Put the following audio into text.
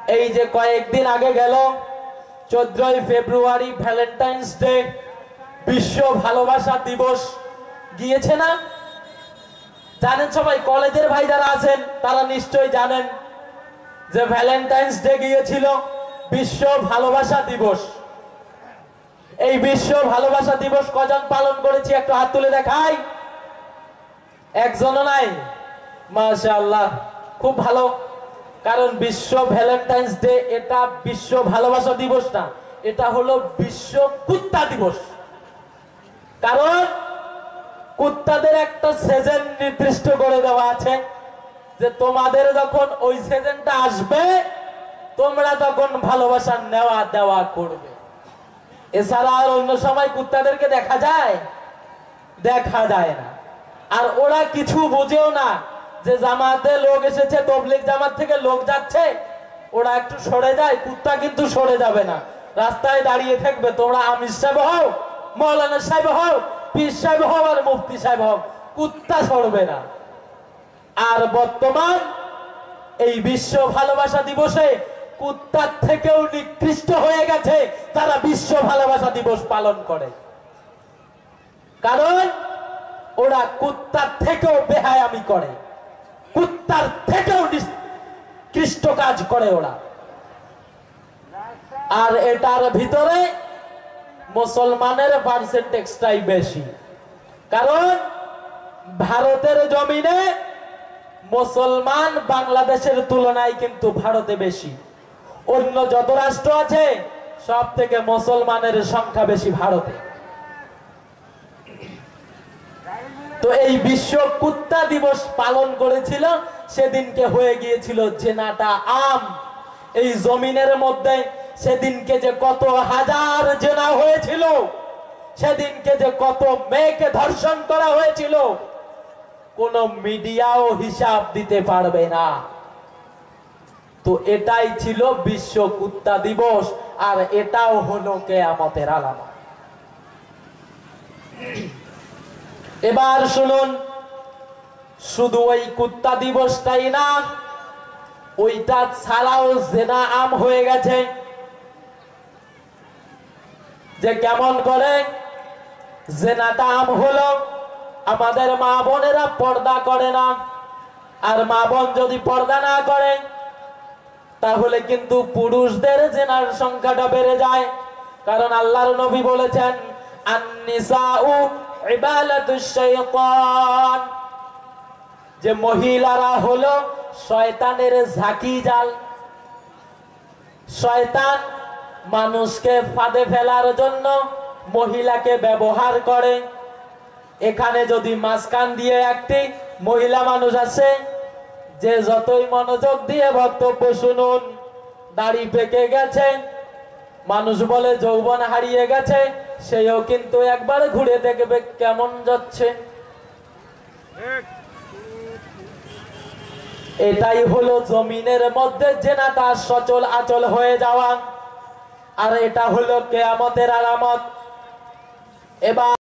এই যে কয়েকদিন আগে গেল 14ই ফেব্রুয়ারি ভ্যালেন্টাইন্স ডে, বিশ্ব ভালোবাসা দিবস গিয়েছে না? জানেন সবাই, কলেজের ভাই যারা আছেন তারা নিশ্চয়ই জানেন যে ভ্যালেন্টাইন্স ডে গিয়েছিল, বিশ্ব ভালোবাসা দিবস। এই বিশ্ব ভালোবাসা দিবস কজন পালন করেছি একটু হাত তুলে দেখাই। একজনও নাই? মাশাআল্লাহ, খুব ভালো। কারণ বিশ্ব ভ্যালেন্টাইন্স ডে এটা বিশ্ব ভালোবাসা দিবস না, এটা হলো বিশ্ব কুত্তা দিবস। কারণ কুত্তাদের একটা সিজন নির্দিষ্ট করে দেওয়া আছে যে তোমাদের যখন ওই সিজনটা আসবে তোমরা তখন ভালোবাসা নেওয়া দেওয়া করবে। এছাড়া আর অন্য সময় কুত্তাদেরকে দেখা যায়? দেখা যায় না। আর ওরা কিছু বুঝেও না যে জামাতে লোক এসেছে, তবলিগ জামাত থেকে লোক যাচ্ছে, ওরা একটু সরে যায়, কুত্তা কিন্তু সরে যাবে না, রাস্তায় দাঁড়িয়ে থাকবে। তোমরা আমির সাহেব হও, মৌলানা সাহেব হও, পীর সাহেব হও আর মুফতি সাহেব হও, কুত্তা সরবে না। আর বর্তমান এই বিশ্ব ভালোবাসা দিবসে কুত্তার থেকেও নিকৃষ্ট হয়ে গেছে তারা বিশ্ব ভালোবাসা দিবস পালন করে। কারণ ওরা কুত্তার থেকেও বেহায়ামি করে, কুত্তার থেকেও নিকৃষ্ট কাজ করে ওরা। আর এটার ভিতরে মুসলমানের পার্সেন্টেজটাই বেশি। কারণ ভারতের জমিনে মুসলমান বাংলাদেশের তুলনায় কিন্তু ভারতে বেশি। অন্য যত রাষ্ট্র আছে সব থেকে মুসলমানের সংখ্যা বেশি ভারতে। তো এই বিশ্ব কুত্তা দিবস পালন করেছিল, সেদিনকে হয়ে গিয়েছিল জেনাটা আম। এই জমিনের মধ্যে সেদিনকে যে কত হাজার জেনা হয়েছিল, সেদিনকে যে কত মেয়েকে ধর্ষণ করা হয়েছিল, কোন মিডিয়াও হিসাব দিতে পারবে না। তো এটাই ছিল বিশ্ব কুত্তা দিবস, আর এটাও হলো কিয়ামতের আলামত। এবার শুনুন, শুধু ওই কুত্তা দিবসটাই না, ওইটা ছাড়াও জেনা আম হয়ে গেছে। যে কেমন করে জেনাটা আম হলো, আমাদের মা বোনেরা পর্দা করে না। আর মা বোন যদি পর্দা না করে তাহলে কিন্তু পুরুষদের জেনার সংখ্যাটা বেড়ে যায়। কারণ আল্লাহর নবী বলেছেন, আন-নিসাউ ইবাদাতুশ শাইতান, যে মহিলারা হলো শয়তানের ঝাঁকি জাল। শয়তান মানুষকে ফাঁদে ফেলার জন্য মহিলাকে ব্যবহার করে। এখানে যদি মাঝখান দিয়ে একটি মহিলা মানুষ আছে, যে যতই মনোযোগ দিয়ে বক্তব্য শুনুন, দাড়ি পেকে গেছে, মানুষ বলে যৌবন হারিয়ে গেছে, সেও কিন্তু একবার ঘুরে দেখবে কেমন যাচ্ছে। এটাই হলো জমিনের মধ্যে জেনাটা সচল আচল হয়ে যাওয়া, আর এটা হলো কিয়ামতের আলামত। এবার